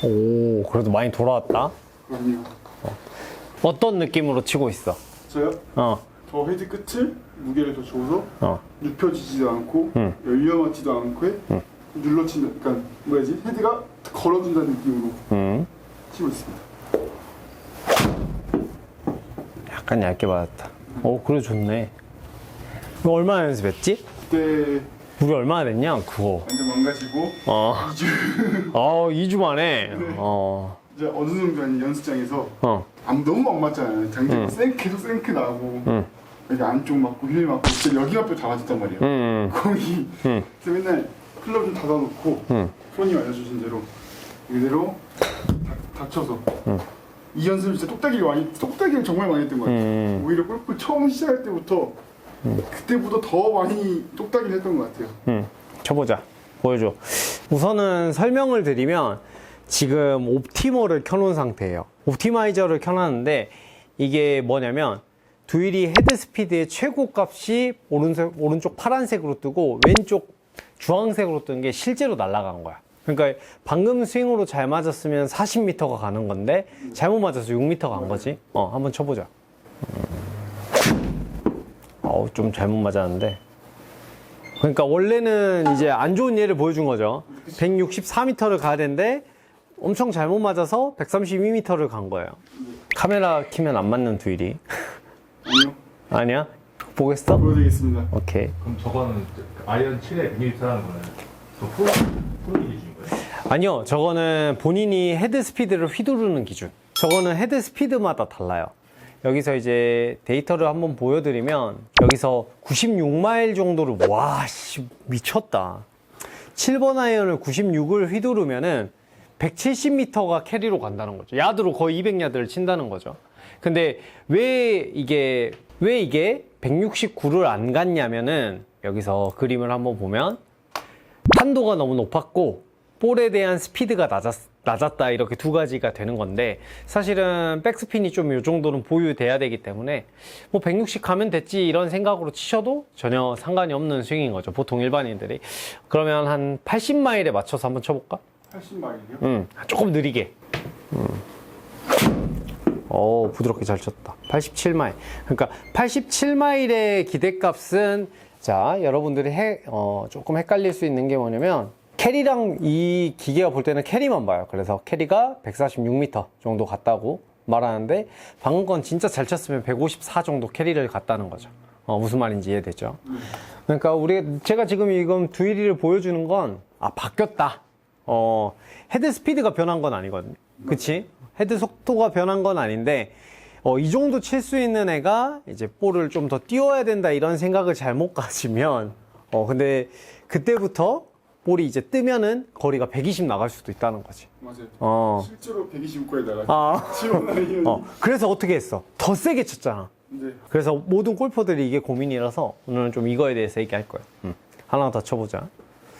오, 그래도 많이 돌아왔다. 그럼요. 어떤 느낌으로 치고 있어? 저요? 어, 저 헤드 끝을 무게를 더 줘서 어, 눕혀지지도 않고 응. 열려 맞지도 않고 눌러치는, 그러니까 뭐야지, 헤드가 걸어준다는 느낌으로 치고 있습니다. 약간 얇게 맞았다. 오, 그래 좋네. 너 얼마나 연습했지? 그때 우리 얼마나 됐냐, 그거. 완전 망가지고 어, 2주 2주 만에. 어, 이제 어느 정도 아닌 연습장에서 어, 너무 안 맞잖아요. 장전 계속 생크 나고 응. 여기 안쪽 맞고 힐 맞고 진짜 여기가 뼈 다 맞았단 말이에요. 거기 그래서 맨날 클럽 좀 닫아놓고 손님 알려주신 대로 이대로 닥쳐서 이 연습을 진짜 똑딱이를 정말 많이 했던 것 같아요. 오히려 골프 처음 시작할 때부터 그때보다 더 많이 똑딱이를 했던 것 같아요. 쳐보자. 보여줘. 우선은 설명을 드리면 지금 옵티머를 켜놓은 상태예요. 옵티마이저를 켜놨는데 이게 뭐냐면 두일이 헤드 스피드의 최고 값이 오른쪽 파란색으로 뜨고 왼쪽 주황색으로 뜨는 게 실제로 날아간 거야. 그러니까 방금 스윙으로 잘 맞았으면 40m가 가는 건데 잘못 맞아서 6m 간 거지. 한번 쳐보자. 좀 잘못 맞았는데. 그러니까 원래는 이제 안 좋은 예를 보여준 거죠. 164m를 가야 되는데 엄청 잘못 맞아서 132m를 간 거예요. 카메라 키면 안 맞는 두일이. 아니요. 아니야? 보겠어? 보여드리겠습니다. 오케이. 그럼 저거는 아이언 7에 100m라는 거는 그 프로 기준인 거예요? 아니요, 저거는 본인이 헤드 스피드를 휘두르는 기준. 저거는 헤드 스피드마다 달라요. 여기서 이제 데이터를 한번 보여드리면 여기서 96마일 정도를, 와, 씨, 미쳤다. 7번 아이언을 96을 휘두르면은 170m가 캐리로 간다는 거죠. 야드로 거의 200야드를 친다는 거죠. 근데 왜 이게 169를 안 갔냐면은 여기서 그림을 한번 보면 탄도가 너무 높았고 볼에 대한 스피드가 낮았다, 이렇게 두 가지가 되는 건데 사실은 백스핀이 좀 이 정도는 보유돼야 되기 때문에 뭐 160 가면 됐지 이런 생각으로 치셔도 전혀 상관이 없는 스윙인 거죠, 보통 일반인들이. 그러면 한 80마일에 맞춰서 한번 쳐볼까? 80마일이요? 조금 느리게. 부드럽게 잘 쳤다. 87마일. 그러니까 87마일의 기대값은, 자, 여러분들이 조금 헷갈릴 수 있는 게 뭐냐면 캐리랑 이 기계가 볼 때는 캐리만 봐요. 그래서 캐리가 146m 정도 갔다고 말하는데 방금 건 진짜 잘 쳤으면 154 정도 캐리를 갔다는 거죠. 무슨 말인지 이해되죠? 그러니까 제가 지금 이건 두일이를 보여주는 건 바뀌었다. 헤드 스피드가 변한 건 아니거든요. 그치? 헤드 속도가 변한 건 아닌데 이 정도 칠 수 있는 애가 이제 볼을 좀 더 띄워야 된다 이런 생각을 잘못 가지면 근데 그때부터 볼이 이제 뜨면은 거리가 120 나갈 수도 있다는 거지. 맞아요. 실제로 125까지 나갔죠. 지원 아이언이. 그래서 어떻게 했어? 더 세게 쳤잖아. 네. 그래서 모든 골퍼들이 이게 고민이라서 오늘은 좀 이거에 대해서 얘기할 거야. 하나 더 쳐보자.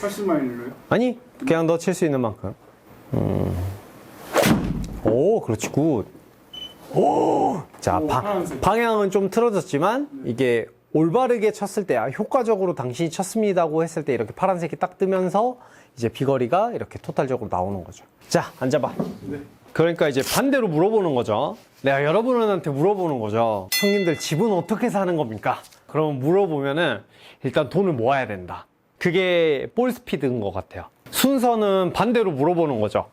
80마일로요? 아니, 그냥 너 칠 수 있는 만큼. 오, 그렇지, 굿. 오! 자, 파란색. 방향은 좀 틀어졌지만, 이게 올바르게 쳤을 때, 효과적으로 당신이 쳤습니다고 했을 때 이렇게 파란색이 딱 뜨면서 이제 비거리가 이렇게 토탈적으로 나오는 거죠. 자, 앉아봐. 네. 그러니까 이제 반대로 물어보는 거죠. 내가 여러분한테 물어보는 거죠. 형님들 집은 어떻게 사는 겁니까? 그러면 물어보면은 일단 돈을 모아야 된다. 그게 볼 스피드인 것 같아요. 순서는 반대로 물어보는 거죠.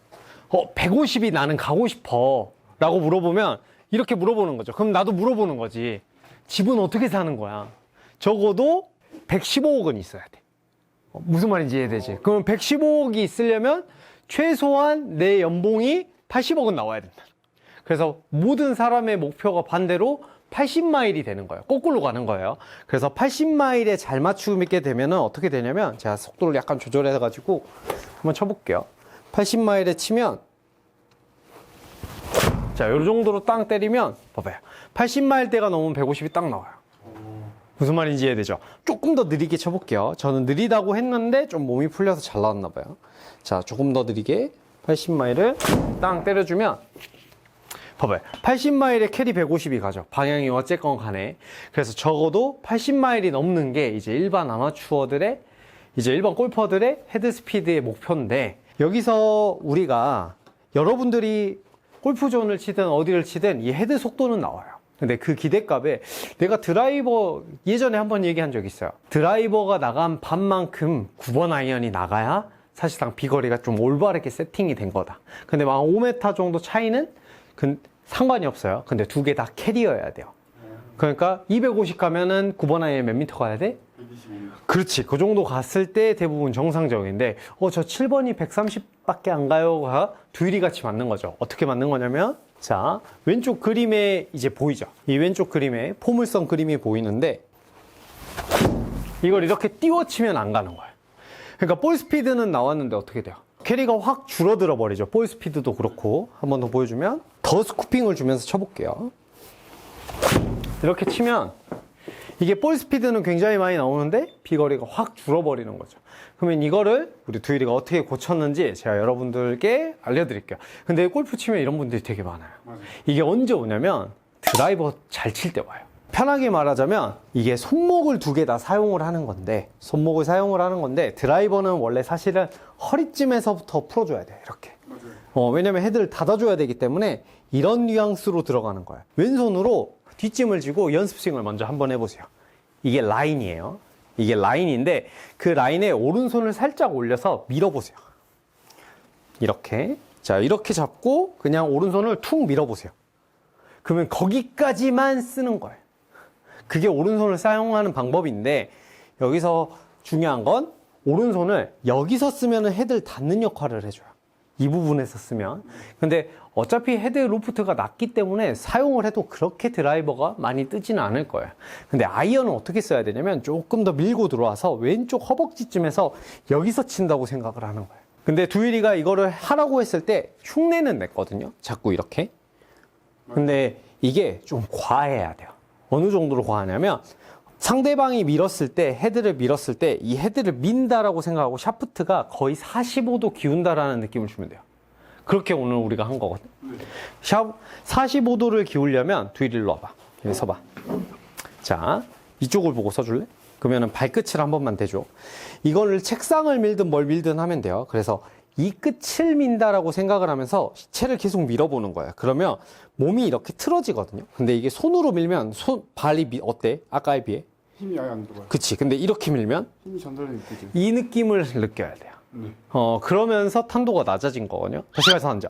150이 나는 가고 싶어 라고 물어보면 이렇게 물어보는 거죠. 그럼 나도 물어보는 거지. 집은 어떻게 사는 거야? 적어도 115억은 있어야 돼. 무슨 말인지 이해되지? 그럼 115억이 있으려면 최소한 내 연봉이 80억은 나와야 된다. 그래서 모든 사람의 목표가 반대로 80마일이 되는 거예요. 거꾸로 가는 거예요. 그래서 80마일에 잘 맞추게 되면 어떻게 되냐면 제가 속도를 약간 조절해 가지고 한번 쳐볼게요. 80마일에 치면 자, 요 정도로 땅 때리면 봐봐요. 80마일대가 넘으면 150이 딱 나와요. 무슨 말인지 이해되죠? 조금 더 느리게 쳐볼게요. 저는 느리다고 했는데 좀 몸이 풀려서 잘 나왔나 봐요. 자, 조금 더 느리게 80마일을 땅 때려주면 봐봐요. 80마일에 캐리 150이 가죠. 방향이 어쨌건 간에. 그래서 적어도 80마일이 넘는 게 이제 일반 아마추어들의, 이제 일반 골퍼들의 헤드 스피드의 목표인데, 여기서 우리가 여러분들이 골프존을 치든 어디를 치든 이 헤드 속도는 나와요. 근데 그 기대값에 내가 드라이버 예전에 한번 얘기한 적 있어요. 드라이버가 나간 반만큼 9번 아이언이 나가야 사실상 비거리가 좀 올바르게 세팅이 된 거다. 근데 막 5m 정도 차이는 상관이 없어요. 근데 두 개 다 캐리어야 돼요. 그러니까 250 가면은 9번 아이언 몇 미터 가야 돼? 125m. 그렇지. 그 정도 갔을 때 대부분 정상적인데, 저 7번이 130밖에 안 가요가 두일이 같이 맞는 거죠. 어떻게 맞는 거냐면, 자, 왼쪽 그림에 이제 보이죠? 이 왼쪽 그림에 포물선 그림이 보이는데, 이걸 이렇게 띄워치면 안 가는 거예요. 그러니까 볼 스피드는 나왔는데 어떻게 돼요? 캐리가 확 줄어들어 버리죠. 볼 스피드도 그렇고. 한 번 더 보여주면, 더 스쿠핑을 주면서 쳐볼게요. 이렇게 치면, 이게 볼 스피드는 굉장히 많이 나오는데 비거리가 확 줄어버리는 거죠. 그러면 이거를 우리 두일이가 어떻게 고쳤는지 제가 여러분들께 알려드릴게요. 근데 골프 치면 이런 분들이 되게 많아요. 맞아요. 이게 언제 오냐면 드라이버 잘 칠 때 와요. 편하게 말하자면 이게 손목을 두 개 다 사용을 하는 건데, 손목을 사용을 하는 건데 드라이버는 원래 사실은 허리쯤에서부터 풀어줘야 돼요. 이렇게. 맞아요. 왜냐면 헤드를 닫아줘야 되기 때문에 이런 뉘앙스로 들어가는 거예요. 왼손으로 뒷짐을 지고 연습 스윙을 먼저 한번 해보세요. 이게 라인이에요. 이게 라인인데 그 라인에 오른손을 살짝 올려서 밀어보세요. 이렇게. 자, 이렇게 잡고 그냥 오른손을 툭 밀어보세요. 그러면 거기까지만 쓰는 거예요. 그게 오른손을 사용하는 방법인데, 여기서 중요한 건 오른손을 여기서 쓰면 헤드를 닫는 역할을 해줘요. 이 부분에서 쓰면. 근데 어차피 헤드 로프트가 낮기 때문에 사용을 해도 그렇게 드라이버가 많이 뜨지는 않을 거예요. 근데 아이언은 어떻게 써야 되냐면 조금 더 밀고 들어와서 왼쪽 허벅지쯤에서 여기서 친다고 생각을 하는 거예요. 근데 두일이가 이거를 하라고 했을 때 흉내는 냈거든요. 자꾸 이렇게. 근데 이게 좀 과해야 돼요. 어느 정도로 과하냐면 상대방이 밀었을 때, 헤드를 밀었을 때 이 헤드를 민다라고 생각하고 샤프트가 거의 45도 기운다라는 느낌을 주면 돼요. 그렇게 오늘 우리가 한 거거든. 45도를 기울려면 두일이 일로 와봐. 여기 서봐. 자, 이쪽을 보고 써줄래? 그러면은 발끝을 한 번만 대줘. 이거를 책상을 밀든 뭘 밀든 하면 돼요. 그래서 이 끝을 민다라고 생각을 하면서 채를 계속 밀어보는 거예요. 그러면 몸이 이렇게 틀어지거든요. 근데 이게 손으로 밀면 발이 어때? 아까에 비해? 힘이 아예 안 들어가요. 그치. 근데 이렇게 밀면 힘이 전달이 느껴져요. 이 느낌을 느껴야 돼요. 네. 그러면서 탄도가 낮아진 거거든요. 다시 가서 앉아.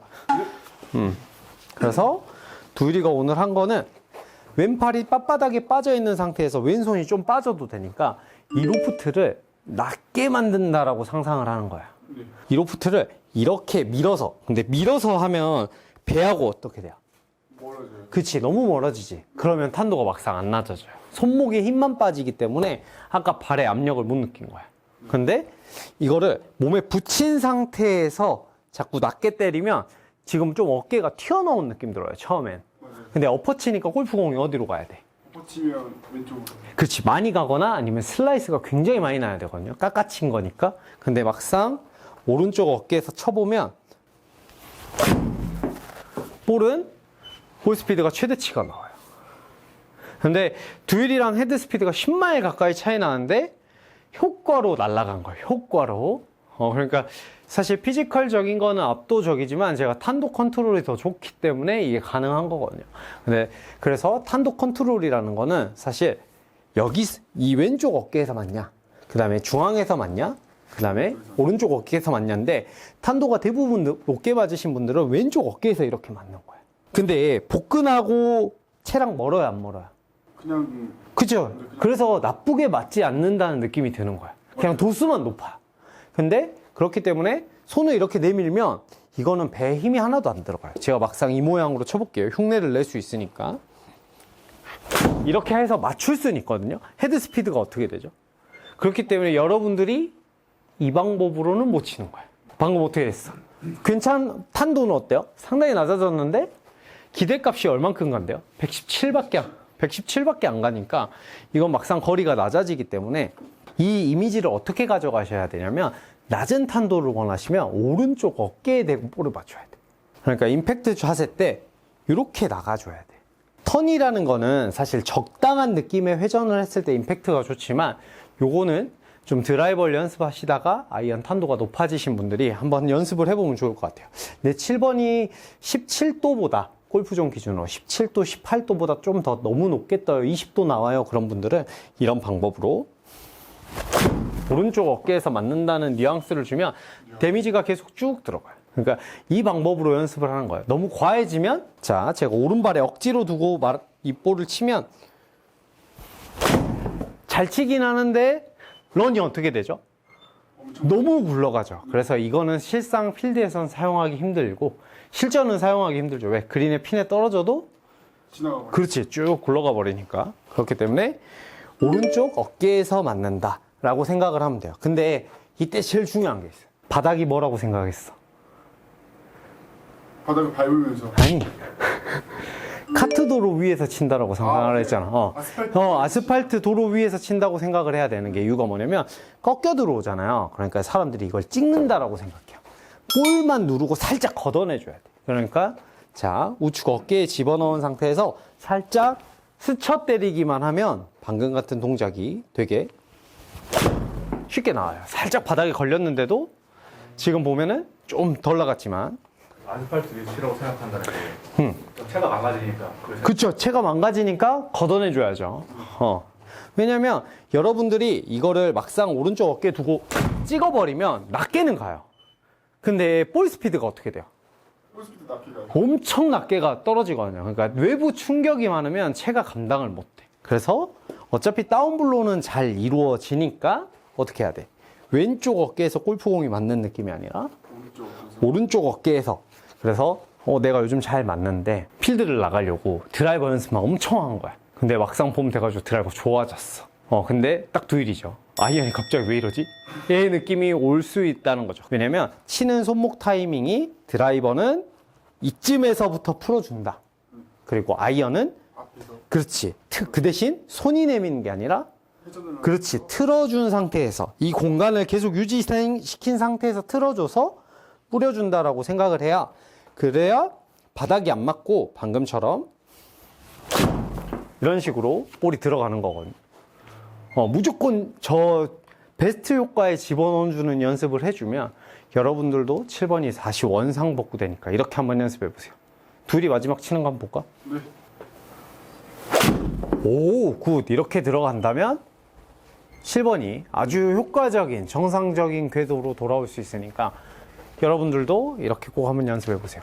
그래서 두일이가 오늘 한 거는 왼팔이 빳빳하게 빠져 있는 상태에서 왼손이 좀 빠져도 되니까 이 로프트를 낮게 만든다라고 상상을 하는 거야. 네. 이 로프트를 이렇게 밀어서, 근데 밀어서 하면 배하고 어떻게 돼요? 멀어져요. 그치, 너무 멀어지지. 그러면 탄도가 막상 안 낮아져요. 손목에 힘만 빠지기 때문에 아까 발의 압력을 못 느낀 거야. 근데 이거를 몸에 붙인 상태에서 자꾸 낮게 때리면 지금 좀 어깨가 튀어나온 느낌 들어요, 처음엔. 맞아요. 근데 엎어 치니까 골프공이 어디로 가야 돼? 엎어치면 왼쪽으로. 그렇지, 많이 가거나 아니면 슬라이스가 굉장히 많이 나야 되거든요. 깎아친 거니까. 근데 막상 오른쪽 어깨에서 쳐보면 볼은 볼 스피드가 최대치가 나와요. 근데 두일이랑 헤드 스피드가 10마일 가까이 차이 나는데 효과로 날아간 거예요. 효과로. 그러니까 사실 피지컬적인 거는 압도적이지만 제가 탄도 컨트롤이 더 좋기 때문에 이게 가능한 거거든요. 근데 그래서 탄도 컨트롤이라는 거는 사실 여기 이 왼쪽 어깨에서 맞냐, 그 다음에 중앙에서 맞냐, 그 다음에 오른쪽 어깨에서 맞냐인데 탄도가 대부분 높게 맞으신 분들은 왼쪽 어깨에서 이렇게 맞는 거예요. 근데 복근하고 채랑 멀어요, 안 멀어요? 그냥 그죠? 그래서 나쁘게 맞지 않는다는 느낌이 드는 거야. 그냥 도수만 높아요. 근데 그렇기 때문에 손을 이렇게 내밀면 이거는 배에 힘이 하나도 안 들어가요. 제가 막상 이 모양으로 쳐볼게요. 흉내를 낼 수 있으니까. 이렇게 해서 맞출 수는 있거든요. 헤드 스피드가 어떻게 되죠? 그렇기 때문에 여러분들이 이 방법으로는 못 치는 거예요. 방금 어떻게 됐어? 탄도는 어때요? 상당히 낮아졌는데 기대값이 얼만큼 간대요? 117밖에 안 가니까 이건 막상 거리가 낮아지기 때문에 이 이미지를 어떻게 가져가셔야 되냐면 낮은 탄도를 원하시면 오른쪽 어깨에 대고 볼을 맞춰야 돼. 그러니까 임팩트 자세 때 이렇게 나가줘야 돼. 턴이라는 거는 사실 적당한 느낌의 회전을 했을 때 임팩트가 좋지만 요거는 좀 드라이버를 연습하시다가 아이언 탄도가 높아지신 분들이 한번 연습을 해보면 좋을 것 같아요. 내 7번이 17도보다 골프존 기준으로 17도, 18도보다 좀 더 너무 높게 떠요. 20도 나와요. 그런 분들은 이런 방법으로 오른쪽 어깨에서 맞는다는 뉘앙스를 주면 데미지가 계속 쭉 들어가요. 그러니까 이 방법으로 연습을 하는 거예요. 너무 과해지면, 자, 제가 오른발에 억지로 두고 이 볼을 치면 잘 치긴 하는데 런이 어떻게 되죠? 너무 굴러가죠. 그래서 이거는 실상 필드에선 사용하기 힘들고 실전은 사용하기 힘들죠. 왜? 그린의 핀에 떨어져도 지나가 버려. 그렇지, 쭉 굴러가 버리니까. 그렇기 때문에 오른쪽 어깨에서 맞는다 라고 생각을 하면 돼요. 근데 이때 제일 중요한 게 있어요. 바닥이 뭐라고 생각했어? 바닥을 밟으면서. 아니, 카트 도로 위에서 친다라고 생각을 했잖아. 아스팔트 도로 위에서 친다고 생각을 해야 되는 게 이유가 뭐냐면 꺾여 들어오잖아요. 그러니까 사람들이 이걸 찍는다라고 생각해요. 볼만 누르고 살짝 걷어내줘야 돼. 그러니까 자, 우측 어깨에 집어넣은 상태에서 살짝 스쳐 때리기만 하면 방금 같은 동작이 되게 쉽게 나와요. 살짝 바닥에 걸렸는데도 지금 보면은 좀 덜 나갔지만 아스팔트 위치라고 생각한다는 게 체가 망가지니까. 그쵸. 체가 망가지니까 걷어내줘야죠. 왜냐면 여러분들이 이거를 막상 오른쪽 어깨에 두고 찍어버리면 낮게는 가요. 근데 볼 스피드가 어떻게 돼요? 볼스피드 낮게 가요. 엄청 낮게가 떨어지거든요. 그러니까 외부 충격이 많으면 체가 감당을 못해. 그래서 어차피 다운블로우는 잘 이루어지니까 어떻게 해야 돼? 왼쪽 어깨에서 골프공이 맞는 느낌이 아니라 오른쪽 어깨에서. 그래서 내가 요즘 잘 맞는데 필드를 나가려고 드라이버 연습만 엄청 한 거야. 근데 막상 봄 돼가지고 드라이버 좋아졌어. 근데 딱 두일이죠. 아이언이 갑자기 왜 이러지? 이 느낌이 올 수 있다는 거죠. 왜냐면 치는 손목 타이밍이 드라이버는 이쯤에서부터 풀어준다. 그리고 아이언은 앞에서 그렇지. 그 대신 손이 내미는 게 아니라 회전을 그렇지. 틀어준 상태에서 이 공간을 계속 유지시킨 상태에서 틀어줘서 뿌려준다라고 생각을 해야 그래야 바닥이 안 맞고 방금처럼 이런 식으로 볼이 들어가는 거거든요. 무조건 저 베스트 효과에 집어넣어주는 연습을 해주면 여러분들도 7번이 다시 원상복구 되니까 이렇게 한번 연습해 보세요. 둘이 마지막 치는 거 한번 볼까? 네. 오, 굿. 이렇게 들어간다면 7번이 아주 효과적인 정상적인 궤도로 돌아올 수 있으니까 여러분들도 이렇게 꼭 한번 연습해 보세요.